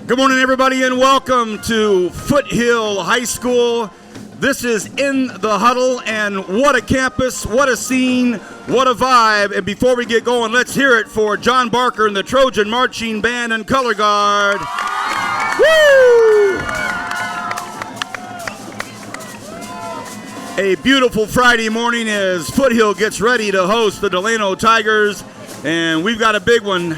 Good morning, everybody, and welcome to Foothill High School. This is In the Huddle, and what a campus, what a scene, what a vibe. And before we get going, let's hear it for John Barker and the Trojan Marching Band and Color Guard. Woo! A beautiful Friday morning as Foothill gets ready to host the Delano Tigers, and we've got a big one.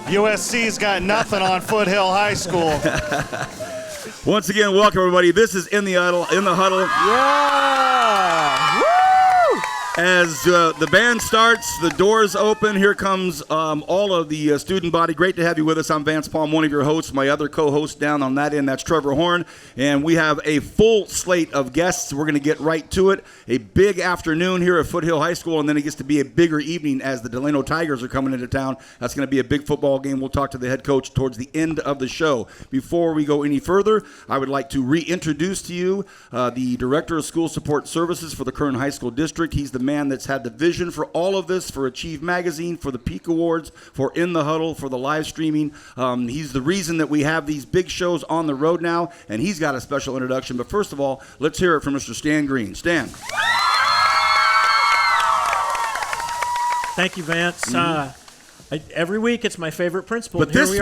USC's got nothing on Foothill High School. Once again, welcome everybody. This is In the Huddle. Yeah! Woo! As the band starts, the doors open. Here comes all of the student body. Great to have you with us. I'm Vance Palm, one of your hosts. My other co-host down on that end, that's Trevor Horn. And we have a full slate of guests. We're going to get right to it. A big afternoon here at Foothill High School, and then it gets to be a bigger evening as the Delano Tigers are coming into town. That's going to be a big football game. We'll talk to the head coach towards the end of the show. Before we go any further, I would like to reintroduce to you the Director of School Support Services for the Kern High School District. He's the man that's had the vision for all of this, for Achieve Magazine, for the Peak Awards, for In the Huddle, for the live streaming. He's the reason that we have these big shows on the road now, and he's got a special introduction. But first of all, let's hear it from Mr. Stan Greene. Stan. Thank you, Vance. Every week it's my favorite principal. But this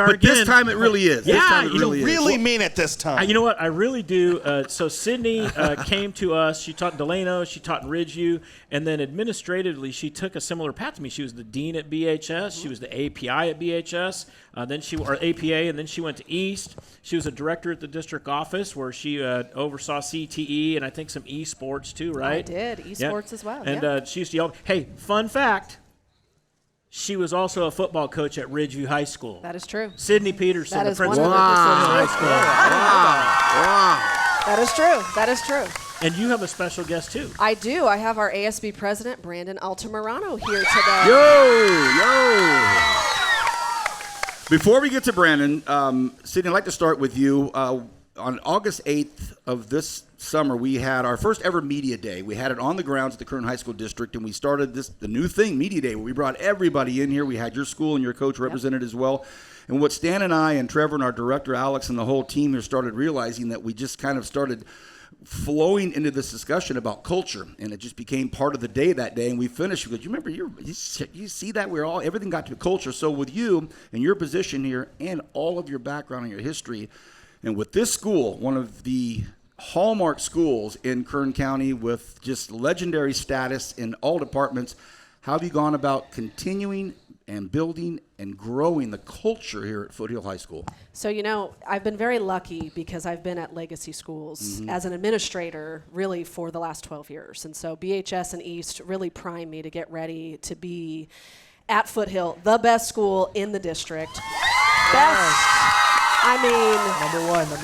time it really is. Yeah, you really mean it this time. You know what? I really do. So Sydney came to us. She taught Delano. She taught in Ridgeview. And then administratively, she took a similar path to me. She was the dean at BHS. She was the API at BHS. Or APA, and then she went to East. She was a director at the district office where she oversaw CTE and I think some esports too, right? I did. Esports as well. And she used to yell, hey, fun fact. She was also a football coach at Ridgeview High School. That is true. Sydney Peterson, that the is principal at High School. That is true. That is true. And you have a special guest, too. I do. I have our ASB president, Brandon Altamirano, here today. Yo! Before we get to Brandon, Sydney, I'd like to start with you. On August 8th of this summer, we had our first ever media day. We had it on the grounds at the Kern High School District, and we started the new thing, Media Day, where we brought everybody in here. We had your school and your coach represented as well. And what Stan and I and Trevor and our director, Alex, and the whole team here started realizing that we just kind of started flowing into this discussion about culture, and it just became part of the day that day. And we finished because you remember, you see that everything got to culture. So with you and your position here and all of your background and your history, and with this school, one of the hallmark schools in Kern County with just legendary status in all departments, how have you gone about continuing and building and growing the culture here at Foothill High School? So, I've been very lucky because I've been at legacy schools as an administrator really for the last 12 years. And so BHS and East really primed me to get ready to be at Foothill, the best school in the district. Best. Number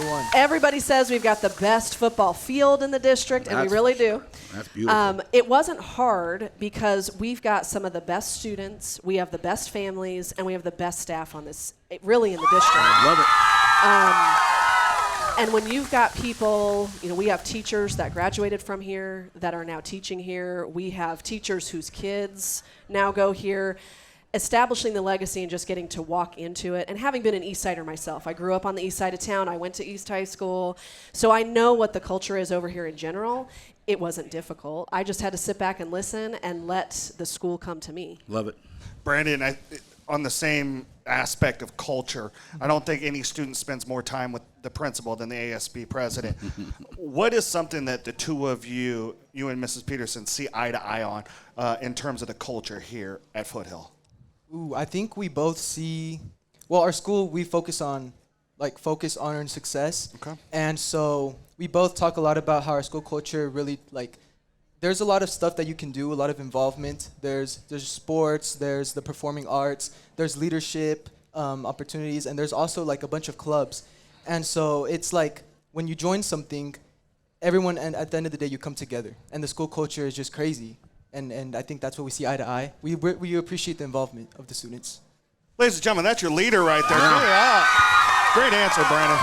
one. Everybody says we've got the best football field in the district, and we really do. That's beautiful. It wasn't hard because we've got some of the best students, we have the best families, and we have the best staff on this, really in the district. Love it. And when you've got people, we have teachers that graduated from here that are now teaching here. We have teachers whose kids now go here. Establishing the legacy and just getting to walk into it, and having been an East Sider myself. I grew up on the east side of town. I went to East High School, so I know what the culture is over here in general. It wasn't difficult. I just had to sit back and listen and let the school come to me. Love it. Brandon, on the same aspect of culture, I don't think any student spends more time with the principal than the ASB president. What is something that the two of you and Mrs. Peterson, see eye to eye on in terms of the culture here at Foothill? Ooh, I think we both see, our school, we focus on honor and success. Okay. And so we both talk a lot about how our school culture really, there's a lot of stuff that you can do, a lot of involvement. There's sports, there's the performing arts, there's leadership opportunities, and there's also a bunch of clubs. And so it's when you join something, everyone, and at the end of the day, you come together. And the school culture is just crazy. And I think that's what we see eye to eye. We appreciate the involvement of the students. Ladies and gentlemen, that's your leader right there. Yeah. Great answer, Brandon.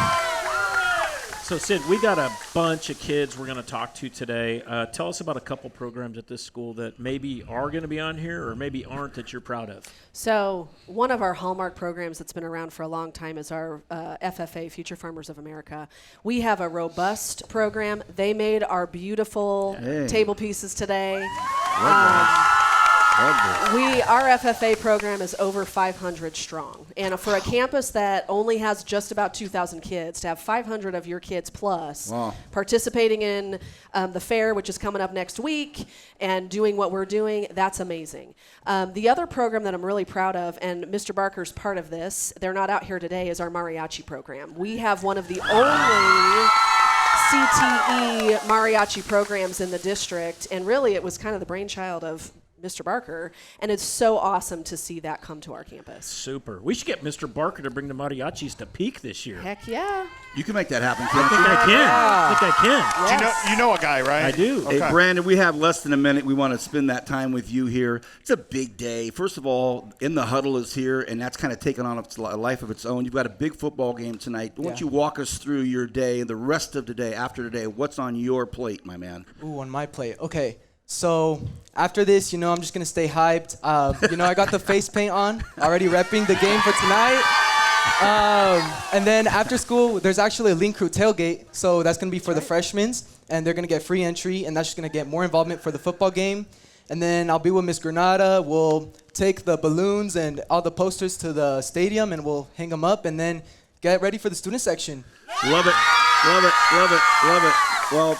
So, Sid, we got a bunch of kids we're going to talk to today. Tell us about a couple programs at this school that maybe are going to be on here or maybe aren't that you're proud of. So one of our hallmark programs that's been around for a long time is our FFA, Future Farmers of America. We have a robust program. They made our beautiful table pieces today. Our FFA program is over 500 strong. And for a campus that only has just about 2,000 kids, to have 500 of your kids plus participating in the fair, which is coming up next week, and doing what we're doing, that's amazing. The other program that I'm really proud of, and Mr. Barker's part of this, they're not out here today, is our mariachi program. We have one of the only CTE mariachi programs in the district, and really it was kind of the brainchild of Mr. Barker, and it's so awesome to see that come to our campus. Super. We should get Mr. Barker to bring the mariachis to Peak this year. Heck yeah. You can make that happen, I can't think you? I can. Yeah. I think I can. Yes. You know a guy, right? I do. Okay. Hey, Brandon, we have less than a minute. We want to spend that time with you here. It's a big day. First of all, In the Huddle is here, and that's kind of taken on a life of its own. You've got a big football game tonight. Why don't you walk us through your day, the rest of the day, after today? What's on your plate, my man? Ooh, on my plate. Okay. So after this, I'm just going to stay hyped. I got the face paint on, already repping the game for tonight. And then after school, there's actually a Lean Crew tailgate. So that's going to be for the freshmen, and they're going to get free entry, and that's just going to get more involvement for the football game. And then I'll be with Miss Granada. We'll take the balloons and all the posters to the stadium, and we'll hang them up, and then get ready for the student section. Love it. Love it. Love it. Love it. Well,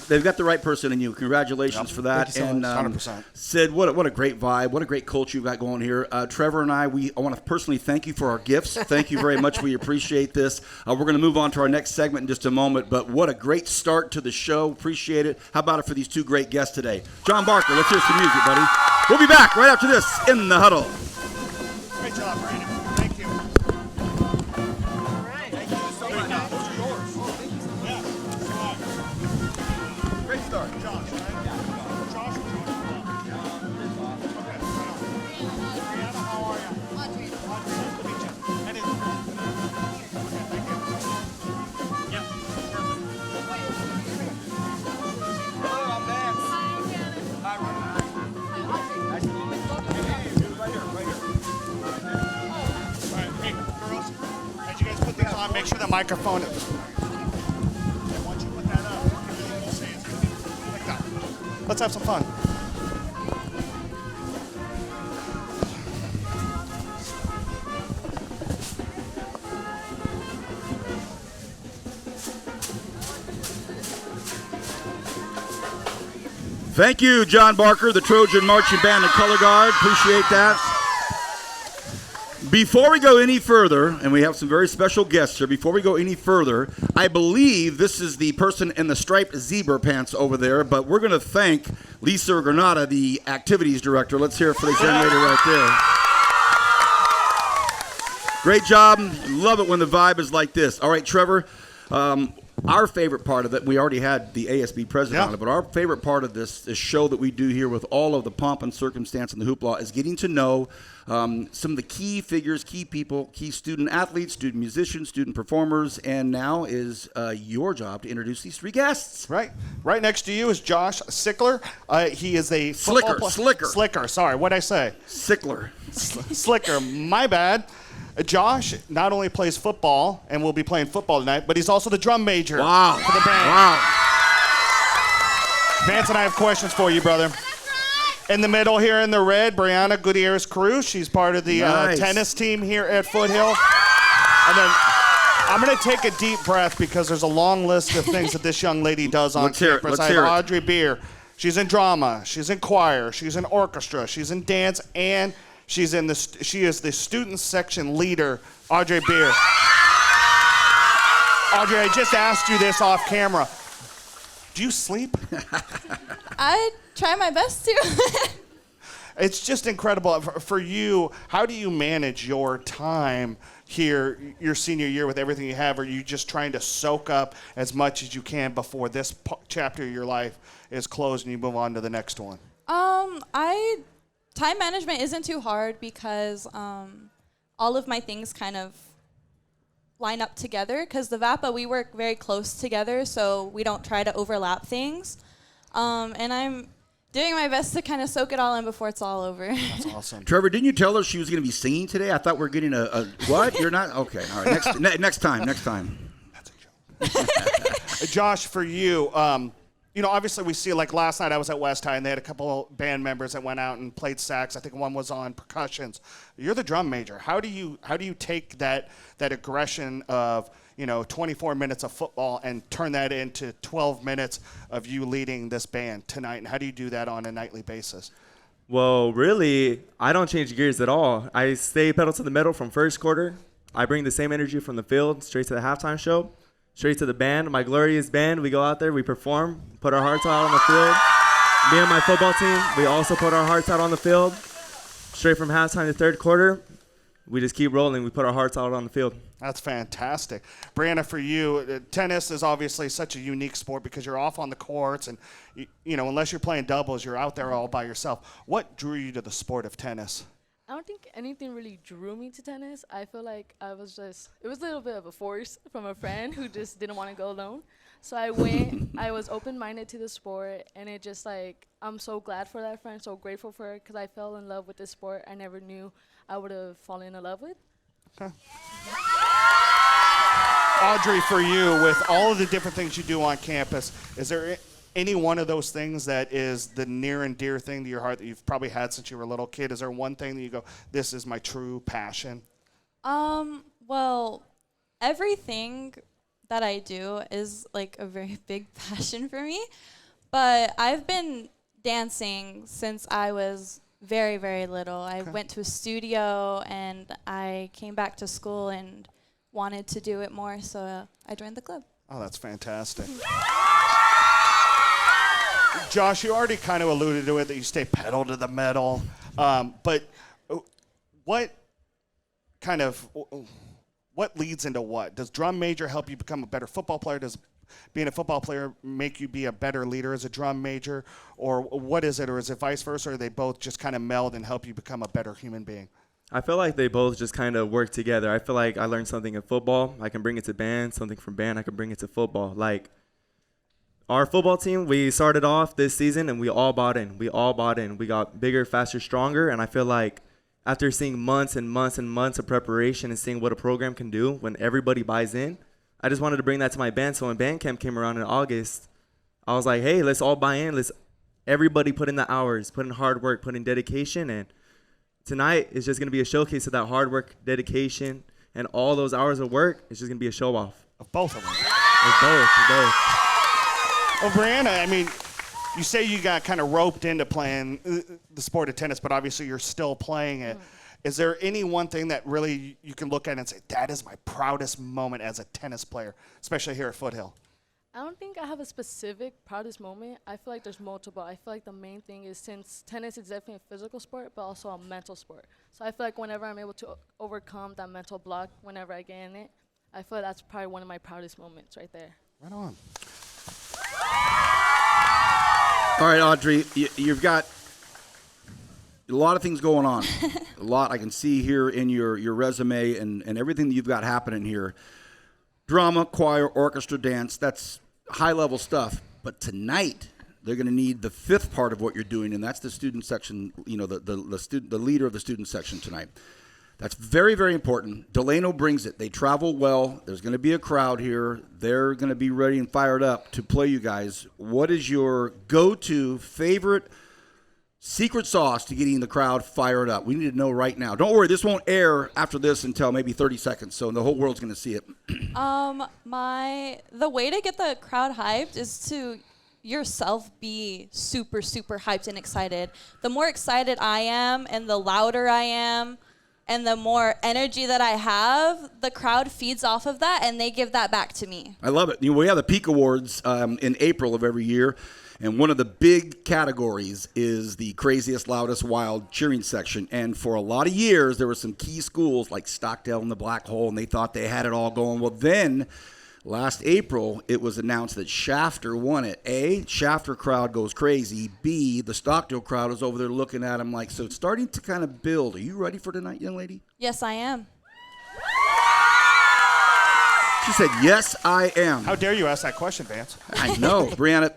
they've got the right person in you. Congratulations for that. Thank you so and much. 100%. Sid, what a great vibe. What a great culture you've got going here. Trevor and I want to personally thank you for our gifts. Thank you very much. We appreciate this. We're going to move on to our next segment in just a moment, but what a great start to the show. Appreciate it. How about it for these two great guests today? John Barker, let's hear some music, buddy. We'll be back right after this in the Huddle. Great job, Brandon. Thank you. Great start. Josh, right? Josh. Okay. Brianna, how are you? Audrey. Nice to meet you. And okay, thank you. Yep. Hello, I'm Vance. Hi, Ron. Nice to meet you. Right here. All right, hey, girls, as you guys put these on, make sure the microphone is. Once you put that up, everything we'll say is going to be like that. Let's have some fun. Thank you, John Barker, the Trojan Marching Band and Color Guard. Appreciate that. Before we go any further, and we have some very special guests here, before we go any further, I believe this is the person in the striped zebra pants over there, but we're going to thank Lisa Granada, the activities director. Let's hear it for this young lady right there. Great job. Love it when the vibe is like this. All right, Trevor. Our favorite part of it, we already had the ASB president on it, but our favorite part of this show that we do here with all of the pomp and circumstance and the hoopla is getting to know some of the key figures, key people, key student athletes, student musicians, student performers, and now is your job to introduce these three guests. Right next to you is Josh Slikker. He is a Slikker. Sorry, what'd I say? Sickler. Slikker. My bad. Josh not only plays football and will be playing football tonight, but he's also the drum major for the band. Wow. Vance and I have questions for you, brother. In the middle here in the red, Brianna Gutierrez Cruz. She's part of the tennis team here at Foothill. And then I'm going to take a deep breath because there's a long list of things that this young lady does on campus. I have Audrey Bier. She's in drama. She's in choir. She's in orchestra. She's in dance, and she is the student section leader, Audrey Bier. Audrey, I just asked you this off camera. Do you sleep? I try my best to. It's just incredible. For you, how do you manage your time here, your senior year, with everything you have? Are you just trying to soak up as much as you can before this chapter of your life is closed and you move on to the next one? Time management isn't too hard because all of my things kind of line up together because the VAPA, we work very close together, so we don't try to overlap things. And I'm doing my best to kind of soak it all in before it's all over. That's awesome. Trevor, didn't you tell us she was going to be singing today? I thought we were getting a what? You're not? Okay. All right. Next time. That's a joke. Josh, for you, obviously we see, like last night I was at West High and they had a couple band members that went out and played sax. I think one was on percussions. You're the drum major. How do you take that aggression of 24 minutes of football and turn that into 12 minutes of you leading this band tonight? And how do you do that on a nightly basis? Well, really, I don't change gears at all. I stay pedal to the metal from first quarter. I bring the same energy from the field straight to the halftime show, straight to the band. My glorious band, we go out there, we perform, put our hearts out on the field. Me and my football team, we also put our hearts out on the field. Straight from halftime to third quarter, we just keep rolling. We put our hearts out on the field. That's fantastic. Brianna, for you, tennis is obviously such a unique sport because you're off on the courts and, unless you're playing doubles, you're out there all by yourself. What drew you to the sport of tennis? I don't think anything really drew me to tennis. I feel like it was a little bit of a force from a friend who just didn't want to go alone. So I went, I was open-minded to the sport, and it just I'm so glad for that friend, so grateful for her because I fell in love with this sport I never knew I would have fallen in love with. Okay. Audrey, for you, with all of the different things you do on campus, is there any one of those things that is the near and dear thing to your heart that you've probably had since you were a little kid? Is there one thing that you go, this is my true passion? Well, everything that I do is a very big passion for me. But I've been dancing since I was very, very little. I went to a studio and I came back to school and wanted to do it more, so I joined the club. Oh, that's fantastic. Josh, you already kind of alluded to it, that you stay pedal to the metal. But what leads into what? Does drum major help you become a better football player? Does being a football player make you be a better leader as a drum major? Or what is it? Or is it vice versa? Or they both just kind of meld and help you become a better human being? I feel like they both just kind of work together. I feel like I learned something in football. I can bring it to band. Something from band, I can bring it to football. Our football team, we started off this season and we all bought in. We got bigger, faster, stronger. And I feel like after seeing months and months and months of preparation and seeing what a program can do when everybody buys in, I just wanted to bring that to my band. So when band camp came around in August, I was like, hey, let's all buy in. Let's everybody put in the hours, put in hard work, put in dedication. And tonight is just going to be a showcase of that hard work, dedication, and all those hours of work. It's just going to be a show off. Of both of them. Of both. Well, Brianna, you say you got kind of roped into playing the sport of tennis, but obviously you're still playing it. Is there any one thing that really you can look at and say, that is my proudest moment as a tennis player, especially here at Foothill? I don't think I have a specific proudest moment. I feel like there's multiple. I feel like the main thing is, since tennis is definitely a physical sport, but also a mental sport. So I feel like whenever I'm able to overcome that mental block, whenever I get in it, I feel like that's probably one of my proudest moments right there. Right on. All right, Audrey, you've got a lot of things going on. A lot I can see here in your resume and everything that you've got happening here. Drama, choir, orchestra, dance, that's high-level stuff. But tonight, they're going to need the fifth part of what you're doing, and that's the student section, the leader of the student section tonight. That's very, very important. Delano brings it. They travel well. There's going to be a crowd here. They're going to be ready and fired up to play you guys. What is your go-to favorite secret sauce to getting the crowd fired up? We need to know right now. Don't worry, this won't air after this until maybe 30 seconds, so the whole world's going to see it. The way to get the crowd hyped is to yourself be super, super hyped and excited. The more excited I am and the louder I am and the more energy that I have, the crowd feeds off of that and they give that back to me. I love it. We have the Peak Awards in April of every year. And one of the big categories is the craziest, loudest, wild cheering section. And for a lot of years, there were some key schools like Stockdale and the Black Hole, and they thought they had it all going. Well, then last April, it was announced that Shafter won it. A, Shafter crowd goes crazy. B, the Stockdale crowd is over there looking at them like, so it's starting to kind of build. Are you ready for tonight, young lady? Yes, I am. She said, yes, I am. How dare you ask that question, Vance? I know. Brianna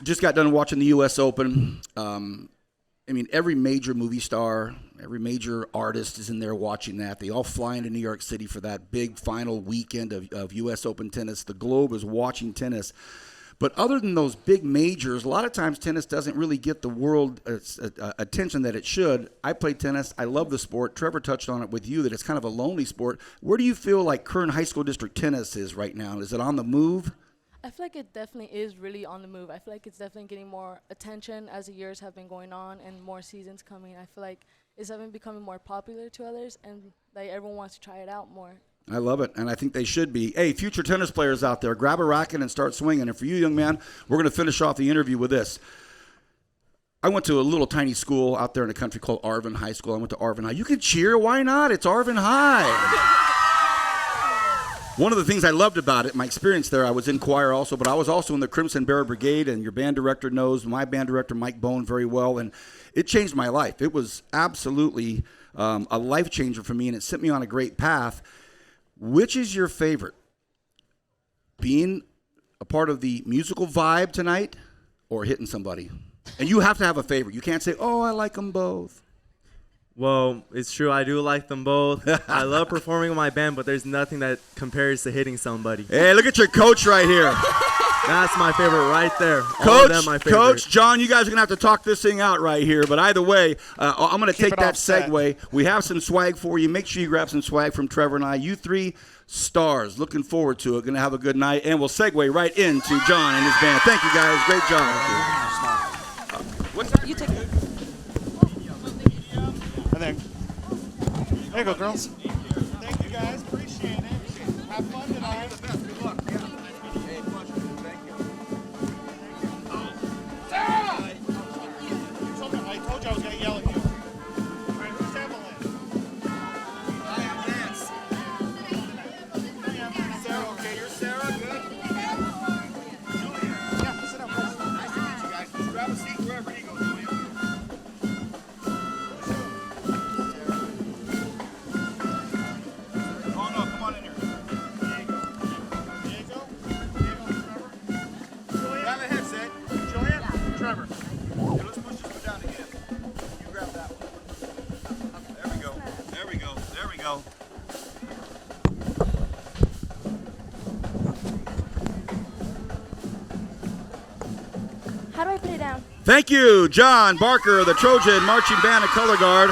just got done watching the U.S. Open. Every major movie star, every major artist is in there watching that. They all fly into New York City for that big final weekend of U.S. Open tennis. The globe is watching tennis. But other than those big majors, a lot of times tennis doesn't really get the world attention that it should. I play tennis. I love the sport. Trevor touched on it with you that it's kind of a lonely sport. Where do you feel like current high school district tennis is right now? Is it on the move? I feel like it definitely is really on the move. I feel like it's definitely getting more attention as the years have been going on and more seasons coming. I feel like it's definitely becoming more popular to others, and like everyone wants to try it out more. I love it, and I think they should be. Hey, future tennis players out there, grab a racket and start swinging. And for you, young man, we're going to finish off the interview with this. I went to a little tiny school out there in the country called Arvin High School. I went to Arvin High. You can cheer. Why not? It's Arvin High. One of the things I loved about it, my experience there, I was in choir also, but I was also in the Crimson Bear Brigade, and your band director knows my band director, Mike Bone, very well, and it changed my life. It was absolutely a life changer for me, and it set me on a great path. Which is your favorite? Being a part of the musical vibe tonight or hitting somebody? And you have to have a favorite. You can't say, oh, I like them both. Well, it's true. I do like them both. I love performing with my band, but there's nothing that compares to hitting somebody. Hey, look at your coach right here. That's my favorite right there. All of them my favorite. Coach, John, you guys are going to have to talk this thing out right here. But either way, I'm going to take that segue. We have some swag for you. Make sure you grab some swag from Trevor and I. You three stars. Looking forward to it. Going to have a good night. And we'll segue right into John and his band. Thank you, guys. Great job. What's that? You take it. There you go, girls. Thank you, guys. Appreciate it. Have fun tonight. The best. Good luck. Yeah. Hey, pleasure. Thank you. Sarah! I told you I was going to yell at you. All right, who's Evelin? Hi, I'm Vance. Sarah, okay. You're Sarah. Good. Julian. Yeah, sit down, please. Nice to meet you guys. Just grab a seat wherever he goes, Julian. Trevor. Okay, let's push this one down again. You grab that one. There we go. There we go. There we go. How do I put it down? Thank you, John Barker, the Trojan Marching Band and Color Guard.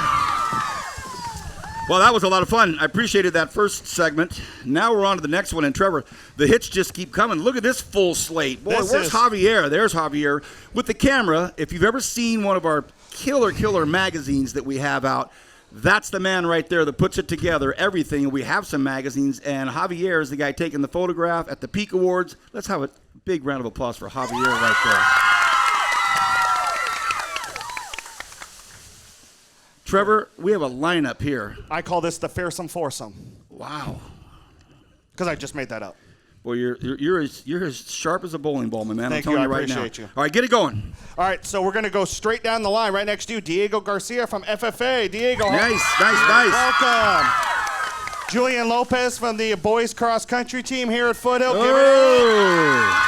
Well, that was a lot of fun. I appreciated that first segment. Now we're on to the next one. And Trevor, the hits just keep coming. Look at this full slate. Boy, where's Javier? There's Javier with the camera. If you've ever seen one of our killer magazines that we have out, that's the man right there that puts it together, everything. And we have some magazines. And Javier is the guy taking the photograph at the Peak Awards. Let's have a big round of applause for Javier right there. Trevor, we have a lineup here. I call this the fearsome foursome. Wow. Because I just made that up. Well, you're as sharp as a bowling ball, my man. Thank I'm telling you. you right now. I appreciate you. All right, get it going. All right, so we're going to go straight down the line. Right next to you, Diego Garcia from FFA. Diego. Nice. Welcome. Julian Lopez from the boys cross country team here at Foothill. Give it up.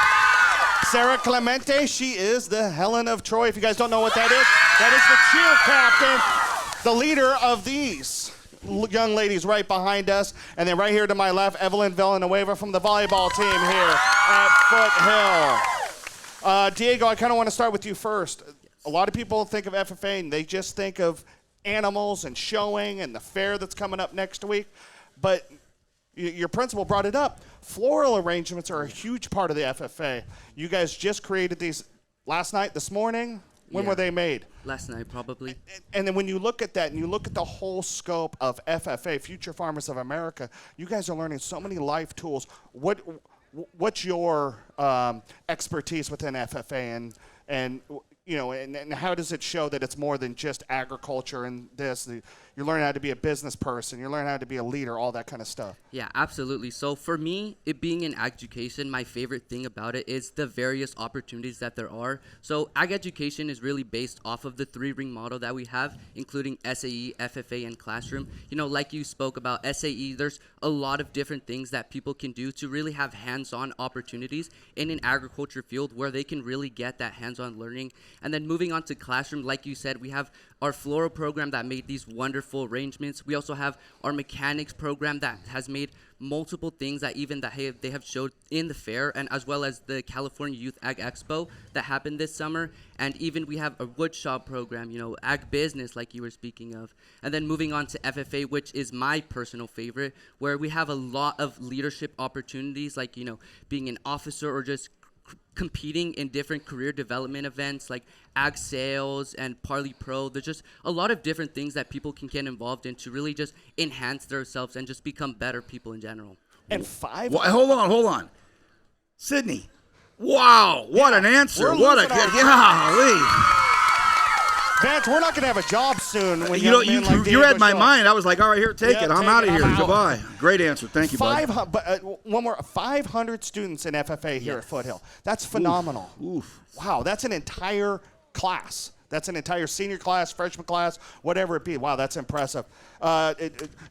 Sarah Clemente, she is the Helen of Troy. If you guys don't know what that is the cheer captain. The leader of these young ladies right behind us. And then right here to my left, Evelin Villanueva from the volleyball team here at Foothill. Diego, I kind of want to start with you first. A lot of people think of FFA and they just think of animals and showing and the fair that's coming up next week. But your principal brought it up. Floral arrangements are a huge part of the FFA. You guys just created these last night, this morning. When were they made? Last night, probably. And then when you look at that and you look at the whole scope of FFA, Future Farmers of America, you guys are learning so many life tools. What's your expertise within FFA? And and how does it show that it's more than just agriculture and this? You're learning how to be a business person. You're learning how to be a leader, all that kind of stuff. Yeah, absolutely. So for me, it being in education, my favorite thing about it is the various opportunities that there are. So ag education is really based off of the 3-ring model that we have, including SAE, FFA, and classroom. Like you spoke about SAE, there's a lot of different things that people can do to really have hands-on opportunities in an agriculture field where they can really get that hands-on learning. And then moving on to classroom, like you said, we have our floral program that made these wonderful arrangements. We also have our mechanics program that has made multiple things that they have showed in the fair, and as well as the California Youth Ag Expo that happened this summer. And even we have a wood shop program, ag business like you were speaking of. And then moving on to FFA, which is my personal favorite, where we have a lot of leadership opportunities, like, being an officer or just competing in different career development events like ag sales and Parley Pro. There's just a lot of different things that people can get involved in to really just enhance themselves and just become better people in general. And 5. Well, hold on. Sydney. Wow, what an answer. What a golly. Vance, we're not going to have a job soon. When you read my mind. I was like, all right, here, take it. I'm out of here. I'm out. Goodbye. Great answer. Thank you, bud. One more. 500 students in FFA here at Foothill. That's phenomenal. Oof. Wow, that's an entire class. That's an entire senior class, freshman class, whatever it be. Wow, that's impressive.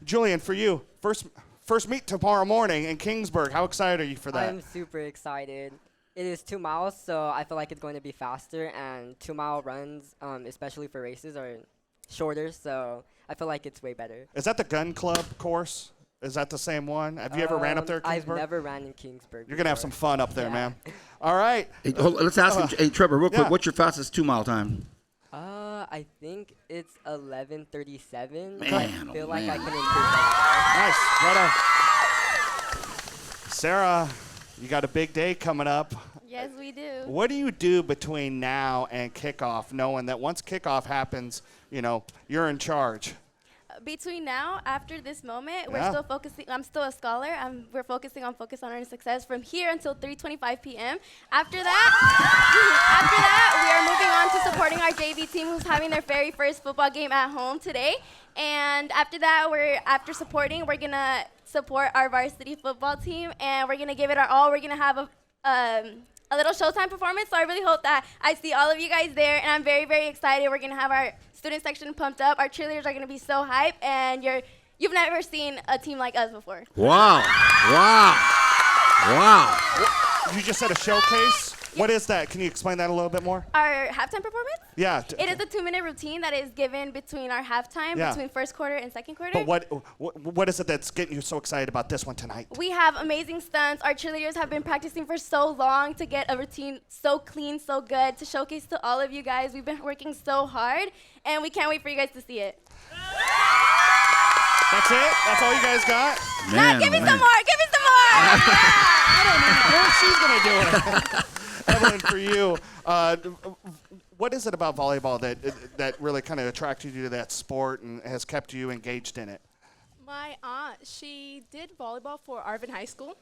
Julian, for you, first meet tomorrow morning in Kingsburg. How excited are you for that? I'm super excited. It is 2 miles, so I feel like it's going to be faster, and 2-mile runs, especially for races, are shorter, so I feel like it's way better. Is that the gun club course? Is that the same one? Have you ever ran up there at Kingsburg? I've never ran in Kingsburg. You're going to have some fun up there, man. All right. Hey, let's ask him. Hey, Trevor, real quick, what's your fastest 2-mile time? I think it's 11:37. Man, I feel like I can improve that. Nice. Right on. Sarah, you got a big day coming up. Yes, we do. What do you do between now and kickoff, knowing that once kickoff happens, you're in charge? Between now, after this moment, Yeah. we're still focusing. I'm still a scholar. We're focusing on Focus on Earning Success from here until 3:25 p.m. After that, we are moving on to supporting our JV team, who's having their very first football game at home today. And after that, after supporting, we're gonna support our varsity football team, and we're gonna give it our all. We're gonna have a little showtime performance. So I really hope that I see all of you guys there, and I'm very, very excited. We're gonna have our student section pumped up. Our cheerleaders are gonna be so hype, and you've never seen a team like us before. Wow. You just said a showcase. What is that? Can you explain that a little bit more? Our halftime performance? Yeah. It is a 2-minute routine that is given between our halftime, between first quarter and second quarter. But what is it that's getting you so excited about this one tonight? We have amazing stunts. Our cheerleaders have been practicing for so long to get a routine so clean, so good, to showcase to all of you guys. We've been working so hard, and we can't wait for you guys to see it. That's it? That's all you guys got? Man, give me some more. Give me some more. I don't need her. She's going to do it. Evelin, for you, what is it about volleyball that really kind of attracted you to that sport and has kept you engaged in it? My aunt, she did volleyball for Arvin High School,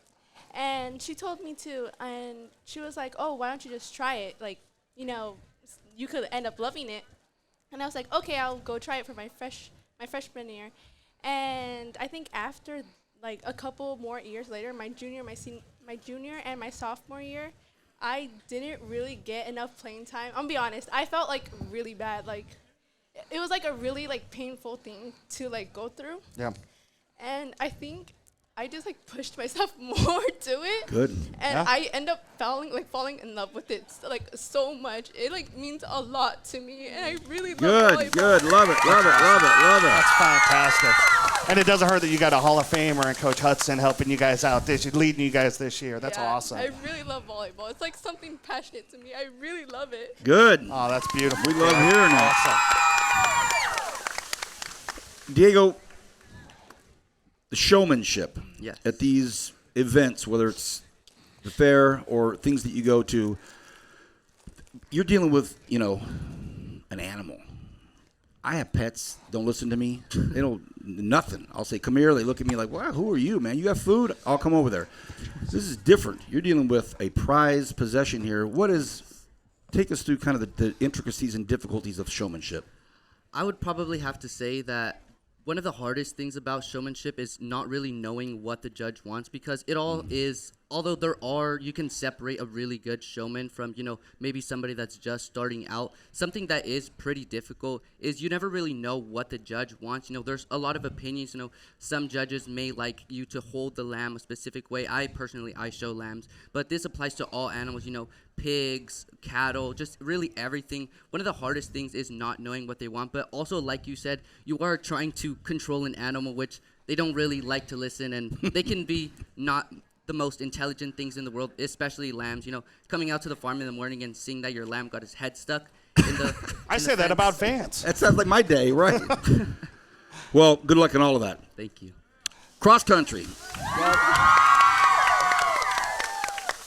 and she told me to, and she was like, oh, why don't you just try it? Like, you could end up loving it. And I was like, okay, I'll go try it for my freshman year. And I think after, like, a couple more years later, my junior and my sophomore year, I didn't really get enough playing time. I'm gonna be honest, I felt like really bad. Like, it was like a really like painful thing to like go through. Yeah. And I think I just like pushed myself more to it. Good. And I end up falling in love with it so much. It like means a lot to me, and I really love volleyball. Good. Love it. That's fantastic. And it doesn't hurt that you got a Hall of Famer and Coach Hudson helping you guys out leading you guys this year. That's awesome. I really love volleyball. It's like something passionate to me. I really love it. Good. Oh, that's beautiful. We love hearing it. Awesome. Diego, the showmanship Yes. at these events, whether it's the fair or things that you go to, you're dealing with, an animal. I have pets, don't listen to me. They don't, nothing. I'll say, come here. They look at me like, wow, who are you, man? You have food? I'll come over there. This is different. You're dealing with a prized possession here. What is take us through kind of the intricacies and difficulties of showmanship. I would probably have to say that one of the hardest things about showmanship is not really knowing what the judge wants, because it all is, although you can separate a really good showman from, maybe somebody that's just starting out. Something that is pretty difficult is you never really know what the judge wants. There's a lot of opinions. Some judges may like you to hold the lamb a specific way. I show lambs, but this applies to all animals, pigs, cattle, just really everything. One of the hardest things is not knowing what they want, but also, like you said, you are trying to control an animal, which they don't really like to listen, and they can be not the most intelligent things in the world, especially lambs. Coming out to the farm in the morning and seeing that your lamb got his head stuck in the I say that about Vance. That sounds like my day, right? Well, good luck in all of that. Thank you. Cross country.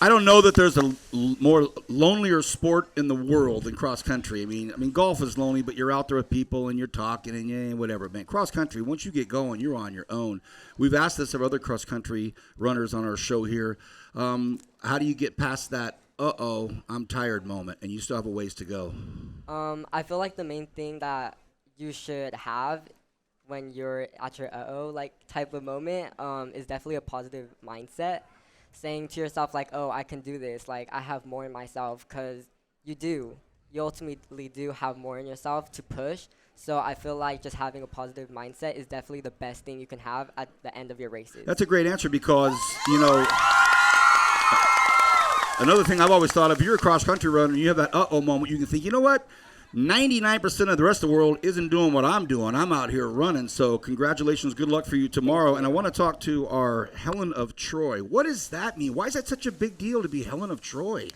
I don't know that there's a more lonelier sport in the world than cross country. I mean, golf is lonely, but you're out there with people and you're talking and whatever. Man, cross country, once you get going, you're on your own. We've asked this of other cross country runners on our show here. How do you get past that, I'm tired moment, and you still have a ways to go? I feel like the main thing that you should have when you're at your type of moment is definitely a positive mindset. Saying to yourself, like, oh, I can do this. Like, I have more in myself, because you do. You ultimately do have more in yourself to push. So I feel like just having a positive mindset is definitely the best thing you can have at the end of your races. That's a great answer, because, another thing I've always thought of, if you're a cross-country runner and you have that moment, you can think, you know what? 99% of the rest of the world isn't doing what I'm doing. I'm out here running. So congratulations. Good luck for you tomorrow. And I want to talk to our Helen of Troy. What does that mean? Why is that such a big deal to be Helen of Troy?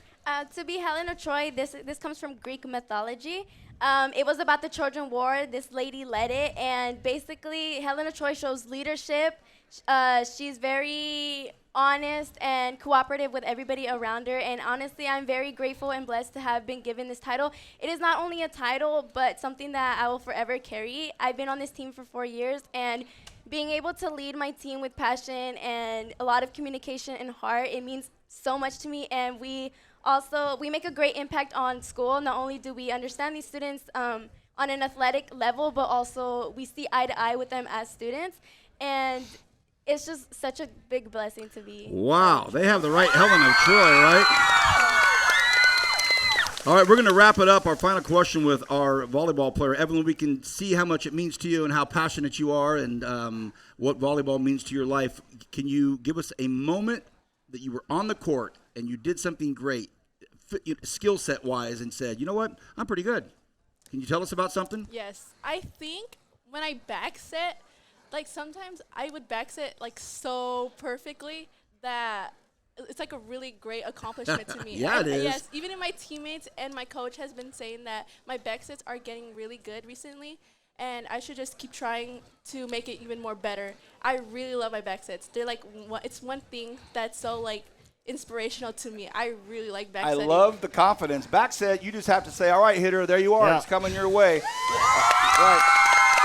To be Helen of Troy, this comes from Greek mythology. It was about the Trojan War. This lady led it. And basically, Helen of Troy shows leadership. She's very honest and cooperative with everybody around her, and honestly, I'm very grateful and blessed to have been given this title. It is not only a title, but something that I will forever carry. I've been on this team for 4 years, and being able to lead my team with passion and a lot of communication and heart, it means so much to me. And we make a great impact on school. Not only do we understand these students on an athletic level, but also we see eye to eye with them as students, and it's just such a big blessing to be. Wow, they have the right Helen of Troy, right? All right, we're going to wrap it up. Our final question with our volleyball player, Evelin. We can see how much it means to you and how passionate you are, and what volleyball means to your life. Can you give us a moment that you were on the court and you did something great, skill set wise, and said, you know what, I'm pretty good? Can you tell us about something? Yes, I think when I back set, like sometimes I would back set like so perfectly that it's like a really great accomplishment to me. Yeah, it is. Yes, even in my teammates and my coach has been saying that my back sets are getting really good recently, and I should just keep trying to make it even more better. I really love my back sets. They're like, it's one thing that's so like inspirational to me. I really like back setting. I love the confidence. Back set, you just have to say, all right, hitter, there you are. Yeah. It's coming your way. Right.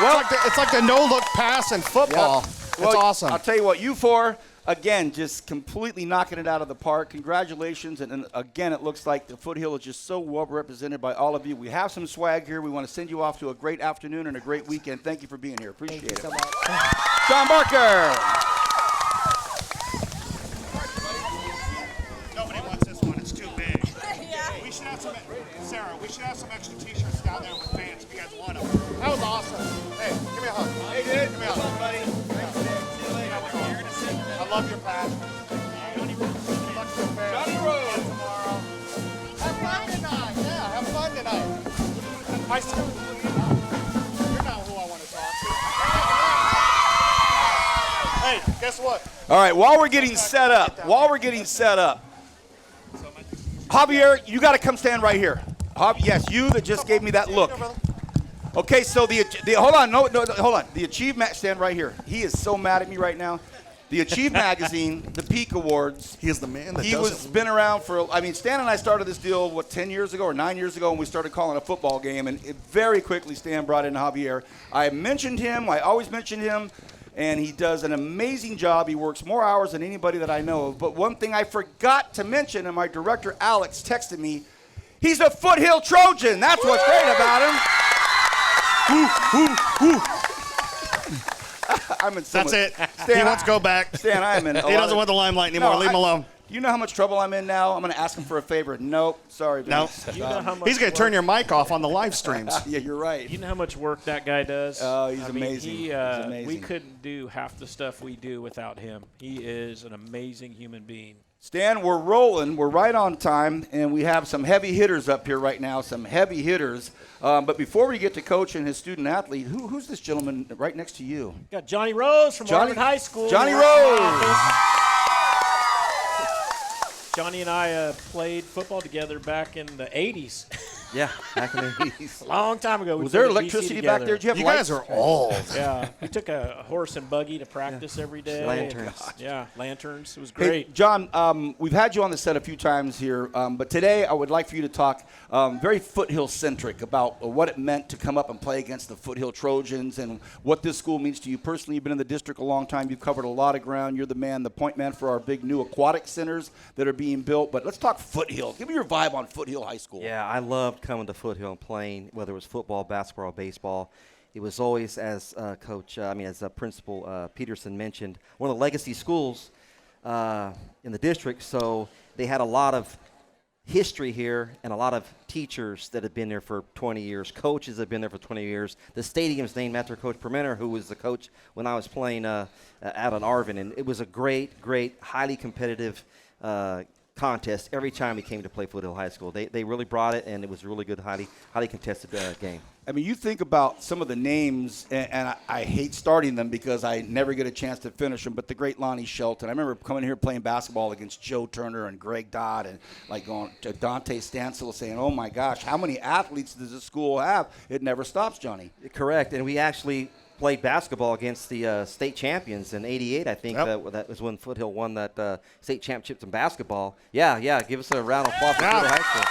Well, It's like the no-look pass in football. Yep. It's Well, awesome. I'll tell you what, you four, again, just completely knocking it out of the park. Congratulations. And again, it looks like the Foothill is just so well represented by all of you. We have some swag here. We want to send you off to a great afternoon and a great weekend. Thank you for being here. Appreciate it. Thank you so much. John Barker. Nobody wants this one. It's too big. We should have some, Sarah, we should have some extra t-shirts down there with Vance if you guys want them. That was awesome. Hey, give me a hug. Hey, dude. Give me a hug. Buddy. Thanks, see you later. I love your passion. Johnny Rose. Tomorrow. Have fun tonight. Yeah, have fun tonight. I still, you're not who I want to talk to. Hey, guess what? All right, while we're getting set up, Javier, you got to come stand right here. Yes, you that just gave me that look. Okay, so the hold on, no, hold on. The Achieve stand right here. He is so mad at me right now. The Achieve magazine, the Peak Awards. He is the man that He was been around for. I mean, Stan and I started this deal 10 years ago or 9 years ago when we started calling a football game, and very quickly Stan brought in Javier. I mentioned him. I always mentioned him. And he does an amazing job. He works more hours than anybody that I know of. But one thing I forgot to mention, and my director, Alex, texted me, He's a Foothill Trojan. That's what's great about him. I'm in so That's much- it. Stan, He wants to go back. Stan, I am in. He doesn't want the limelight anymore. Leave him alone. You know how much trouble I'm in now? I'm going to ask him for a favor. Nope. Sorry, No. Vince. You know how much He's going to turn your mic off on the live streams. Yeah, you're right. You know how much work that guy does? Oh, he's I mean, amazing. He's He's amazing. We couldn't do half the stuff we do without him. He is an amazing human being. Stan, we're rolling. We're right on time, and we have some heavy hitters up here right now, some heavy hitters. But before we get to Coach and his student athlete, who's this gentleman right next to you? Got Johnny Rose from Harvard High School. Johnny Here at Rose. my office. Johnny and I played football together back in the 80s. Yeah, back in the 80s. A long time ago. We Was there played at BC electricity back together. there? Did you have You lights? guys are old. Yeah, we took a horse and buggy to practice every day. Lanterns. Yeah, lanterns. It was Hey, great. John, we've had you on the set a few times here, but today I would like for you to talk very Foothill-centric about what it meant to come up and play against the Foothill Trojans and what this school means to you personally. You've been in the district a long time. You've covered a lot of ground. You're the point man for our big new aquatic centers that are being built. But let's talk Foothill. Give me your vibe on Foothill High School. Yeah, I loved coming to Foothill and playing, whether it was football, basketball, or baseball. It was always, as Principal Peterson mentioned, one of the legacy schools in the district. So they had a lot of history here and a lot of teachers that have been there for 20 years. Coaches have been there for 20 years. The stadium's named after Coach Permenter, who was the coach when I was playing out on Arvin. And it was a great, highly competitive contest every time we came to play Foothill High School. They really brought it, and it was a really good, highly contested game. I mean, you think about some of the names, and I hate starting them because I never get a chance to finish them, but the great Lonnie Shelton. I remember coming here playing basketball against Joe Turner and Greg Dodd and like going to Dante Stansel saying, oh, my gosh, how many athletes does this school have? It never stops, Johnny. Correct, and we actually played basketball against the state champions in '88. I think that was when Foothill won that state championships in basketball. Yeah, give us a round of applause for Foothill High School.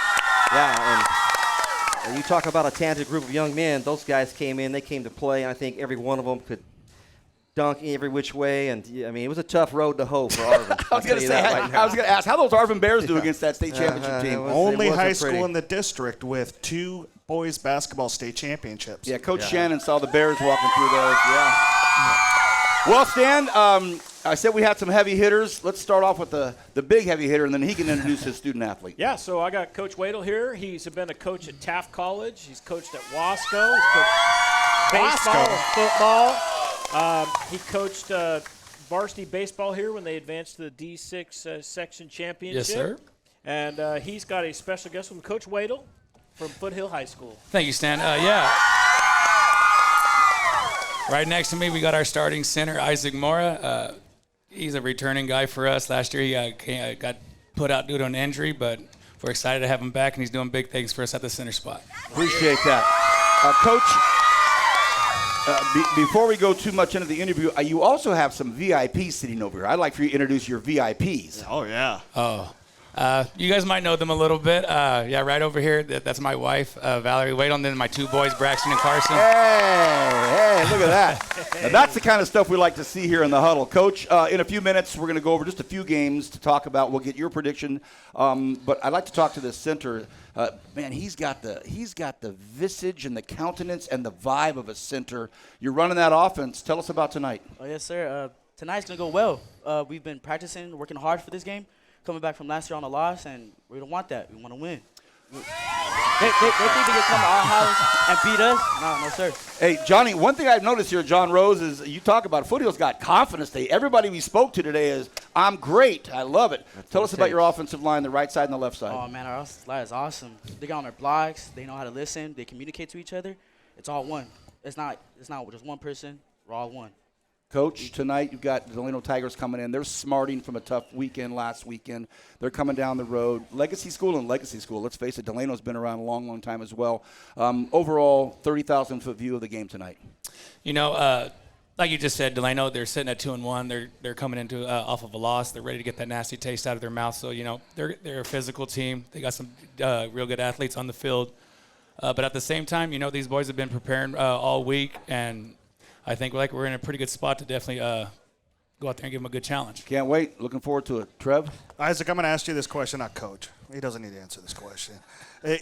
Yeah, and you talk about a talented group of young men. Those guys came in, they came to play, and I think every one of them could dunk every which way. And I mean, it was a tough road to hoe for Arvin. I was going to ask, how those Arvin Bears do against that state championship team? Only high school in the district with 2 boys basketball state championships. Yeah, Coach Shannon saw the Bears walking through those. Yeah. Well, Stan, I said we had some heavy hitters. Let's start off with the big heavy hitter, and then he can introduce his student athlete. Yeah, so I got Coach Wedel here. He's been a coach at Taft College. He's coached at Wasco. He's coached baseball and football. He coached varsity baseball here when they advanced to the D6 section championship. Yes, sir. And he's got a special guest with him, Coach Wedel from Foothill High School. Thank you, Stan. Right next to me, we got our starting center, Isaac Mora. He's a returning guy for us. Last year, he got put out due to an injury, but we're excited to have him back, and he's doing big things for us at the center spot. Appreciate that. Coach, before we go too much into the interview, you also have some VIPs sitting over here. I'd like for you to introduce your VIPs. Oh, yeah. You guys might know them a little bit. Right over here, that's my wife, Valerie Wedel, and then my 2 boys, Braxton and Carson. Hey, look at that. Now, that's the kind of stuff we like to see here in the huddle. Coach, in a few minutes, we're going to go over just a few games to talk about. We'll get your prediction. But I'd like to talk to the center. Man, he's got the visage and the countenance and the vibe of a center. You're running that offense. Tell us about tonight. Oh, yes, sir. Tonight's going to go well. We've been practicing, working hard for this game. Coming back from last year on a loss, and we don't want that. We want to win. They think they can come to our house and beat us? No, sir. Hey, Johnny, one thing I've noticed here, John Rose, is you talk about Foothill's got confidence. Everybody we spoke to today is, I'm great. I love it. Tell us about your offensive line, the right side and the left side. Oh, man, our offensive line is awesome. They got on their blocks. They know how to listen. They communicate to each other. It's all one. It's not just one person. We're all one. Coach, tonight you've got the Delano Tigers coming in. They're smarting from a tough weekend last weekend. They're coming down the road. Legacy school and legacy school. Let's face it, Delano's been around a long, long time as well. Overall, 30,000-foot view of the game tonight. Like you just said, Delano, they're sitting at 2-1. They're coming into off of a loss. They're ready to get that nasty taste out of their mouth. So, they're a physical team. They got some real good athletes on the field. But at the same time, these boys have been preparing all week, and I think we're in a pretty good spot to definitely go out there and give them a good challenge. Can't wait. Looking forward to it. Trev? Isaac, I'm going to ask you this question, not Coach. He doesn't need to answer this question.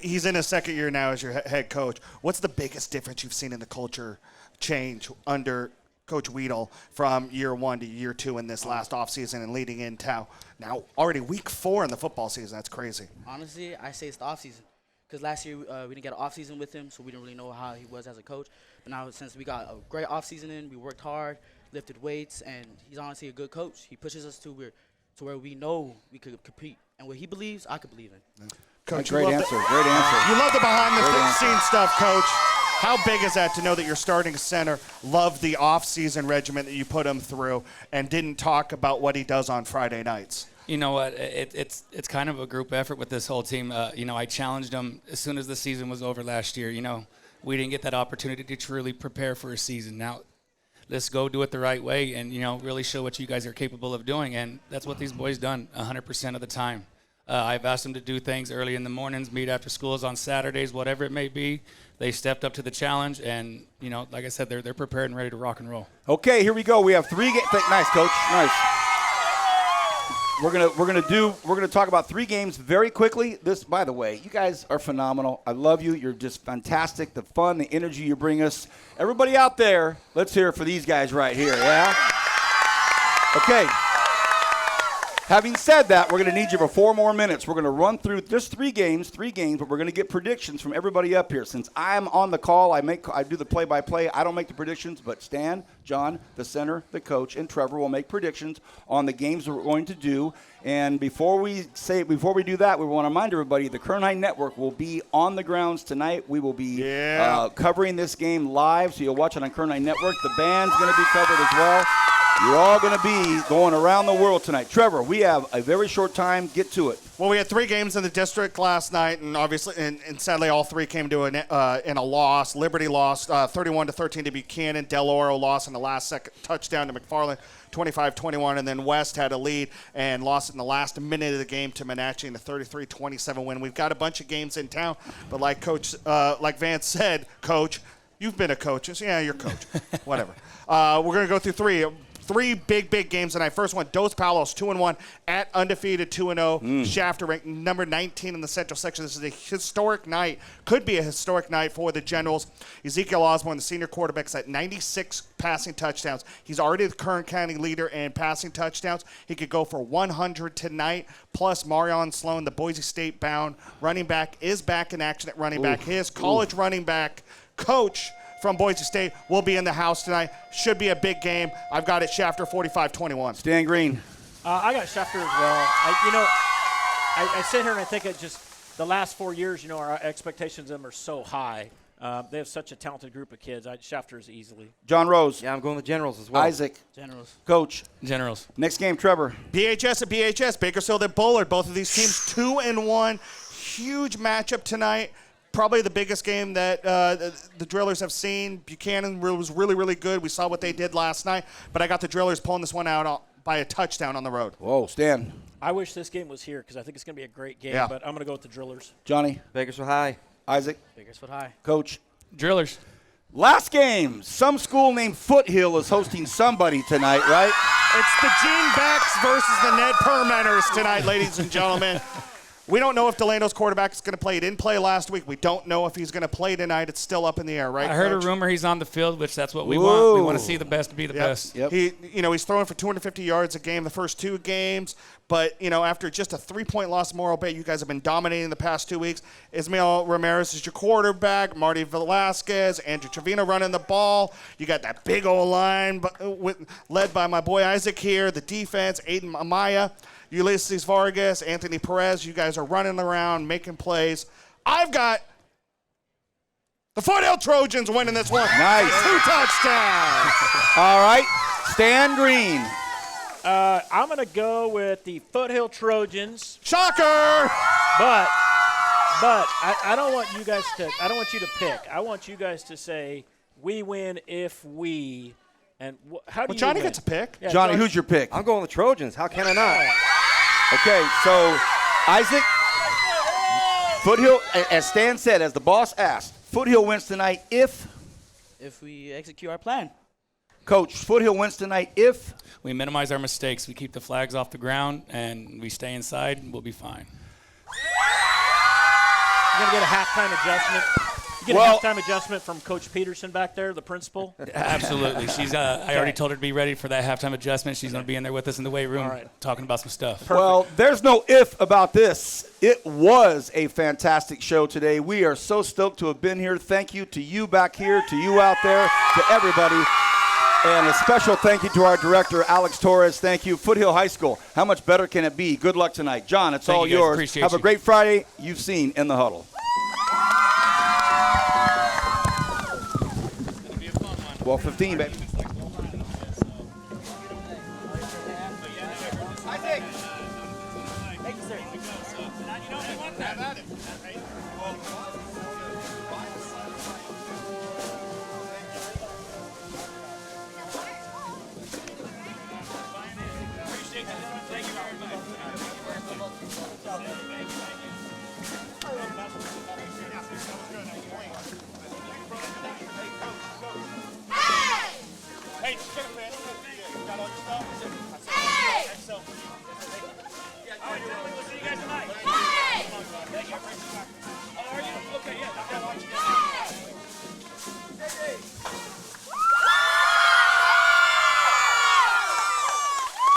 He's in his second year now as your head coach. What's the biggest difference you've seen in the culture change under Coach Wedel from year 1 to year 2 in this last offseason and leading into now already week 4 in the football season? That's crazy. Honestly, I say it's the offseason. Because last year we didn't get an offseason with him, so we didn't really know how he was as a coach. But now since we got a great offseason in, we worked hard, lifted weights, and he's honestly a good coach. He pushes us to where we know we could compete. And what he believes, I could believe in. Coach, great answer. Great answer. You love the behind-the-scenes stuff, Coach. How big is that to know that your starting center loved the off-season regimen that you put him through and didn't talk about what he does on Friday nights? You know what? It's kind of a group effort with this whole team. I challenged them as soon as the season was over last year. We didn't get that opportunity to truly prepare for a season. Now, let's go do it the right way and, really show what you guys are capable of doing. And that's what these boys done 100% of the time. I've asked them to do things early in the mornings, meet after schools on Saturdays, whatever it may be. They stepped up to the challenge, and like I said, they're prepared and ready to rock and roll. Okay, here we go. We have 3 games. Nice, Coach. Nice. We're gonna talk about 3 games very quickly. This, by the way, you guys are phenomenal. I love you. You're just fantastic. The fun, the energy you bring us. Everybody out there, let's hear it for these guys right here. Yeah. Okay. Having said that, we're going to need you for 4 more minutes. We're going to run through just 3 games, but we're going to get predictions from everybody up here. Since I'm on the call, I do the play-by-play. I don't make the predictions, but Stan, John, the center, the coach, and Trevor will make predictions on the games that we're going to do. And before we do that, we want to remind everybody the Kern High Network will be on the grounds tonight. We will be covering this game live, so you'll watch it on Kern High Network. The band's going to be covered as well. You're all going to be going around the world tonight. Trevor, we have a very short time. Get to it. Well, we had 3 games in the district last night, and obviously, and sadly, all 3 came to in a loss. Liberty lost 31-13 to Buchanan. Del Oro lost in the last second touchdown to McFarland, 25-21, and then West had a lead and lost in the last minute of the game to Monache in the 33-27 win. We've got a bunch of games in town, but like Vance said, Coach, you've been a coach. Yeah, you're coach. Whatever. We're going to go through 3 big games tonight. First one, Dos Palos 2-1 at undefeated 2-0. Shafter ranked number 19 in the Central Section. This is a historic night. Could be a historic night for the Generals. Ezekiel Osborne, the senior quarterback, is at 96 passing touchdowns. He's already the Kern County leader in passing touchdowns. He could go for 100 tonight. Plus, Marion Sloan, the Boise State bound running back, is back in action at running back. His college running back coach from Boise State will be in the house tonight. Should be a big game. I've got it Shafter 45-21. Stan Greene. I got Shafter as well. I sit here and I think it just the last 4 years, our expectations of them are so high. They have such a talented group of kids. Shafter is easily. John Rose. Yeah, I'm going with Generals as well. Isaac. Generals. Coach. Generals. Next game, Trevor. BHS at BHS. Bakersfield at Bullard. Both of these teams 2-1. Huge matchup tonight. Probably the biggest game that the Drillers have seen. Buchanan was really, really good. We saw what they did last night, but I got the Drillers pulling this one out by a touchdown on the road. Whoa, Stan. I wish this game was here because I think it's going to be a great game, but I'm going to go with the Drillers. Johnny. Bakersfield High. Isaac. Bakersfield High. Coach. Drillers. Last game. Some school named Foothill is hosting somebody tonight, right? It's the Gene Becks versus the Ned Permenters tonight, ladies and gentlemen. We don't know if Delano's quarterback is going to play. He didn't play last week. We don't know if he's going to play tonight. It's still up in the air, right, I heard Coach? a rumor he's on the field, which that's what we want. We want to see the best be the best. Yep. He's throwing for 250 yards a game the first 2 games. But, after just a 3-point loss to Morro Bay, you guys have been dominating the past 2 weeks. Ismael Ramirez is your quarterback. Marty Velasquez, Andrew Trevino running the ball. You got that big old line led by my boy Isaac here. The defense, Aiden Amaya, Ulysses Vargas, Anthony Perez. You guys are running around, making plays. I've got the Foothill Trojans winning this one. Nice. 2 touchdowns. All right. Stan Greene. I'm going to go with the Foothill Trojans. Shocker! But I don't want you guys to. I don't want you to pick. I want you guys to say we win if we. And how do you Johnny win? gets a pick. Yeah, Johnny, who's your pick? I'm going with the Trojans. How can I not? Okay, so Isaac, Foothill, as Stan said, as the boss asked, Foothill wins tonight if we execute our plan. Coach, Foothill wins tonight if we minimize our mistakes. We keep the flags off the ground and we stay inside. We'll be fine. You're going to get a halftime adjustment. You get a halftime adjustment from Coach Peterson back there, the principal. Absolutely. She's. I already told her to be ready for that halftime adjustment. She's going to be in there with us in the weight room talking about some stuff. Perfect. Well, there's no if about this. It was a fantastic show today. We are so stoked to have been here. Thank you to you back here, to you out there, to everybody. And a special thank you to our director, Alex Torres. Thank you. Foothill High School. How much better can it be? Good luck tonight. John, it's all yours. Appreciate Have you. a great Friday. You've seen In the Huddle. Well, 15, baby. Thank you, sir. Hey, man. Got all your stuff? Hey! So, all right, gentlemen, we'll see you guys tonight. Hey! Thank you. Oh, are you? Okay, yeah. I'll watch you. Hey!